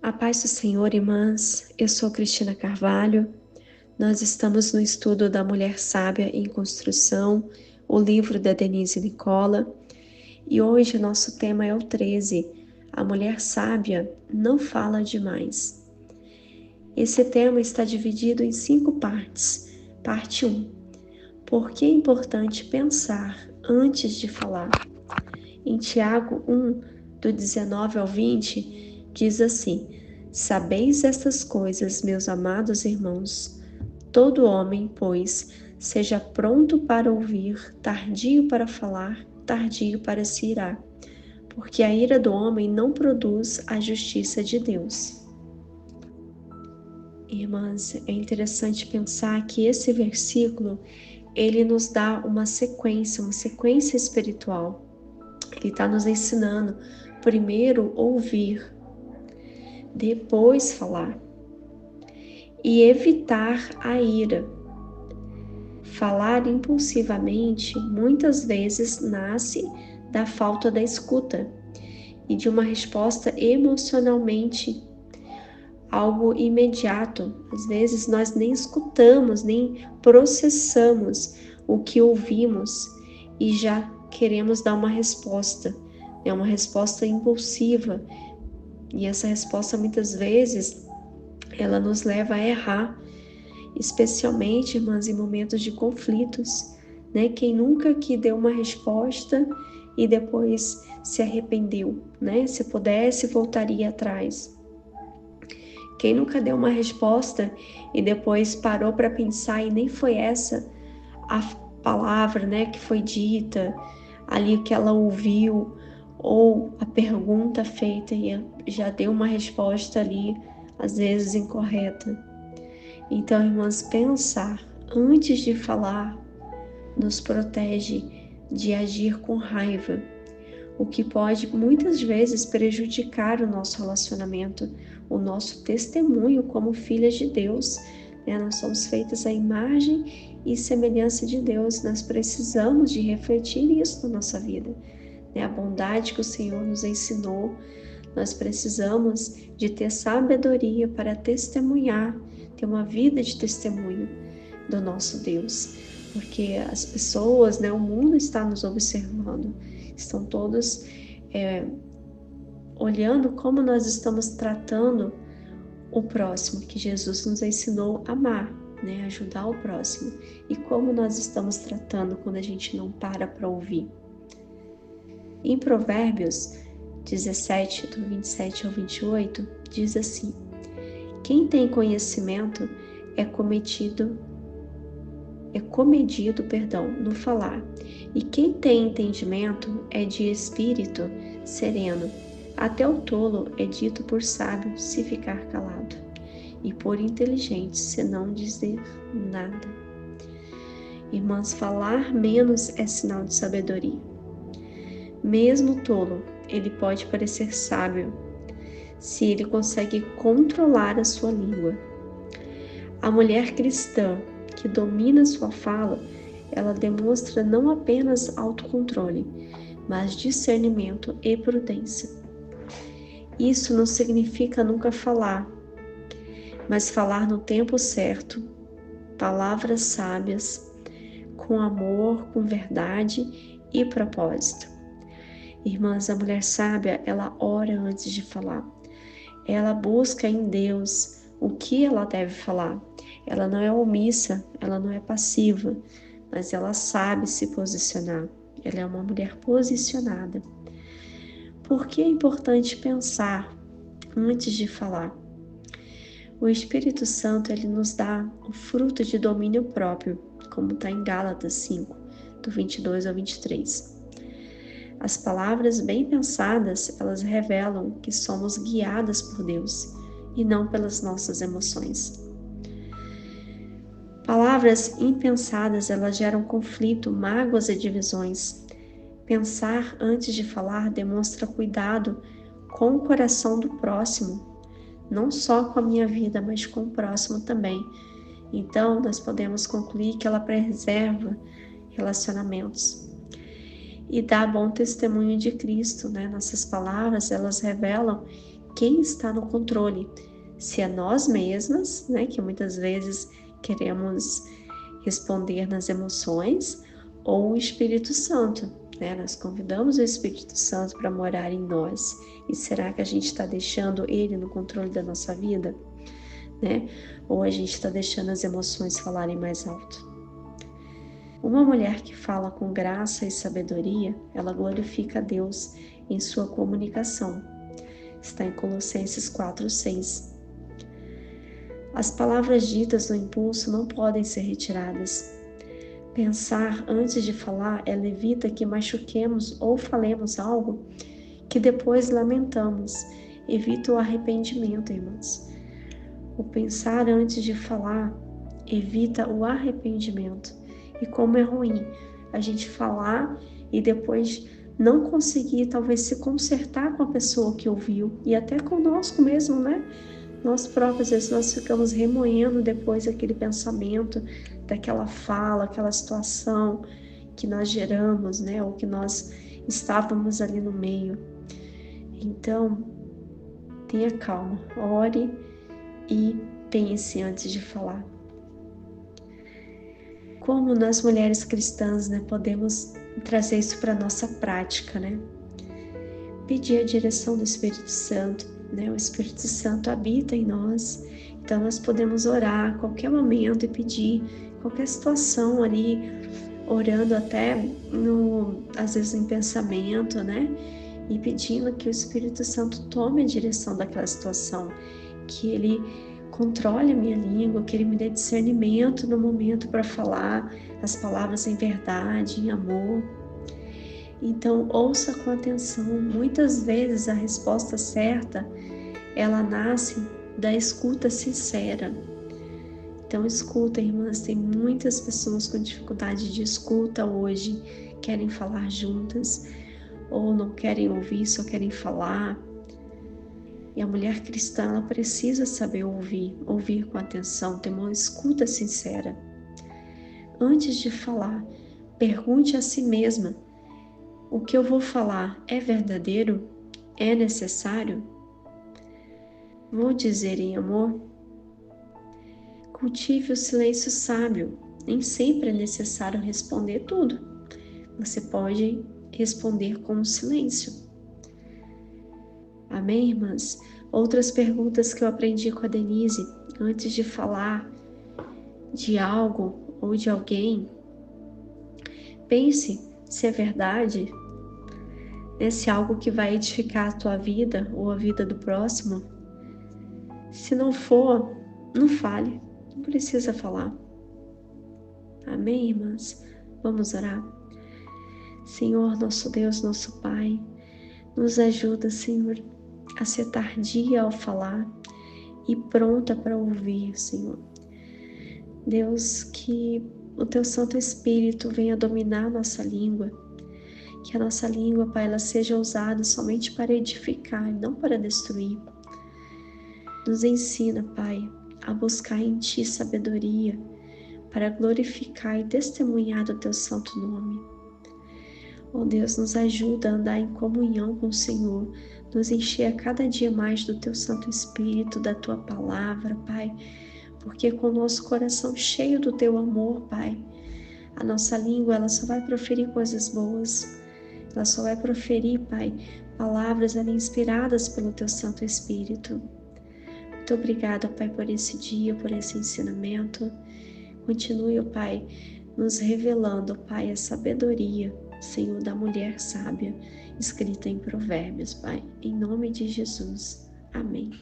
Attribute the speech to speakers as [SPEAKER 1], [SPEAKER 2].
[SPEAKER 1] A paz do Senhor, irmãs. Eu sou Cristina Carvalho. Nós estamos no estudo da Mulher Sábia em Construção, o livro da Denise Nicola. E hoje o nosso tema é o 13. A mulher sábia não fala demais. Esse tema está dividido em 5 partes. Parte 1. Por que é importante pensar antes de falar? Em Tiago 1, do 19 ao 20, diz assim: Sabeis estas coisas, meus amados irmãos? Todo homem, pois, seja pronto para ouvir, tardio para falar, tardio para se irar, porque a ira do homem não produz a justiça de Deus. Irmãs, é interessante pensar que esse versículo, ele nos dá uma sequência espiritual. Ele está nos ensinando primeiro ouvir, depois falar e evitar a ira. Falar impulsivamente muitas vezes nasce da falta da escuta e de uma resposta emocionalmente, algo imediato. Às vezes nós nem escutamos, nem processamos o que ouvimos e já queremos dar uma resposta. É uma resposta impulsiva. E essa resposta muitas vezes ela nos leva a errar, especialmente, irmãs, em momentos de conflitos, né? Quem nunca que deu uma resposta e depois se arrependeu, né? Se pudesse, voltaria atrás. Quem nunca deu uma resposta e depois parou para pensar e nem foi essa a palavra, né, que foi dita, ali o que ela ouviu, ou a pergunta feita e já deu uma resposta ali, às vezes incorreta. Então, irmãs, pensar antes de falar nos protege de agir com raiva, o que pode muitas vezes prejudicar o nosso relacionamento, o nosso testemunho como filhas de Deus. Nós somos feitas à imagem e semelhança de Deus. Nós precisamos de refletir isso na nossa vida. A bondade que o Senhor nos ensinou, nós precisamos de ter sabedoria para testemunhar, ter uma vida de testemunho do nosso Deus. Porque as pessoas, o mundo está nos observando, estão todos olhando como nós estamos tratando o próximo, que Jesus nos ensinou a amar, ajudar o próximo. E como nós estamos tratando quando a gente não para ouvir. Em Provérbios 17, do 27 ao 28, diz assim: Quem tem conhecimento é comedido no falar, e quem tem entendimento é de espírito sereno. Até o tolo é dito por sábio se ficar calado, e por inteligente se não dizer nada. Irmãs, falar menos é sinal de sabedoria. Mesmo tolo, ele pode parecer sábio se ele consegue controlar a sua língua. A mulher cristã que domina sua fala, ela demonstra não apenas autocontrole, mas discernimento e prudência. Isso não significa nunca falar, mas falar no tempo certo, palavras sábias, com amor, com verdade e propósito. Irmãs, a mulher sábia, ela ora antes de falar. Ela busca em Deus o que ela deve falar. Ela não é omissa, ela não é passiva, mas ela sabe se posicionar. Ela é uma mulher posicionada. Por que é importante pensar antes de falar? O Espírito Santo, ele nos dá o fruto de domínio próprio, como está em Gálatas 5, do 22 ao 23. As palavras bem pensadas, elas revelam que somos guiadas por Deus e não pelas nossas emoções. Palavras impensadas, elas geram conflito, mágoas e divisões. Pensar antes de falar demonstra cuidado com o coração do próximo, não só com a minha vida, mas com o próximo também. Então, nós podemos concluir que ela preserva relacionamentos e dá bom testemunho de Cristo, Nossas palavras, elas revelam quem está no controle, se é nós mesmas, né, que muitas vezes queremos responder nas emoções, ou o Espírito Santo, né? Nós convidamos o Espírito Santo para morar em nós. E será que a gente está deixando ele no controle da nossa vida, né? Ou a gente está deixando as emoções falarem mais alto? Uma mulher que fala com graça e sabedoria, ela glorifica a Deus em sua comunicação. Está em Colossenses 4:6. As palavras ditas no impulso não podem ser retiradas. Pensar antes de falar, ela evita que machuquemos ou falemos algo que depois lamentamos. Evita o arrependimento, irmãos. O pensar antes de falar evita o arrependimento. E como é ruim a gente falar e depois não conseguir talvez se consertar com a pessoa que ouviu e até conosco mesmo, né? Nós próprios, às vezes, nós ficamos remoendo depois aquele pensamento, daquela fala, aquela situação que nós geramos, né? Ou que nós estávamos ali no meio. Então, tenha calma, ore e pense antes de falar. Como nós mulheres cristãs, né, podemos trazer isso para a nossa prática, né? Pedir a direção do Espírito Santo, né? O Espírito Santo habita em nós, então nós podemos orar a qualquer momento e pedir qualquer situação ali, orando até às vezes em pensamento, né? E pedindo que o Espírito Santo tome a direção daquela situação, que ele controle a minha língua, que ele me dê discernimento no momento para falar as palavras em verdade, em amor. Então, ouça com atenção. Muitas vezes a resposta certa, ela nasce da escuta sincera. Então, escuta, irmãs. Tem muitas pessoas com dificuldade de escuta hoje, querem falar juntas, ou não querem ouvir, só querem falar. E a mulher cristã, ela precisa saber ouvir com atenção, ter uma escuta sincera. Antes de falar, pergunte a si mesma: o que eu vou falar é verdadeiro? É necessário? Vou dizer em amor? Cultive o silêncio sábio. Nem sempre é necessário responder tudo. Você pode responder com o silêncio. Amém, irmãs? Outras perguntas que eu aprendi com a Denise, antes de falar de algo ou de alguém, pense se é verdade, né? Se é algo que vai edificar a tua vida ou a vida do próximo. Se não for, não fale, não precisa falar. Amém, irmãs? Vamos orar. Senhor, nosso Deus, nosso Pai, nos ajuda, Senhor, a ser tardia ao falar e pronta para ouvir, Senhor. Deus, que o Teu Santo Espírito venha dominar a nossa língua, que a nossa língua, Pai, ela seja usada somente para edificar e não para destruir. Nos ensina, Pai, a buscar em Ti sabedoria para glorificar e testemunhar do Teu santo nome. Oh Deus, nos ajuda a andar em comunhão com o Senhor, nos encher a cada dia mais do Teu Santo Espírito, da Tua palavra, Pai, porque com o nosso coração cheio do Teu amor, Pai, a nossa língua, ela só vai proferir coisas boas, ela só vai proferir, Pai, palavras ali inspiradas pelo Teu Santo Espírito. Muito obrigada, Pai, por esse dia, por esse ensinamento. Continue, Pai, nos revelando, Pai, a sabedoria, Senhor, da mulher sábia, escrita em Provérbios, Pai. Em nome de Jesus. Amém.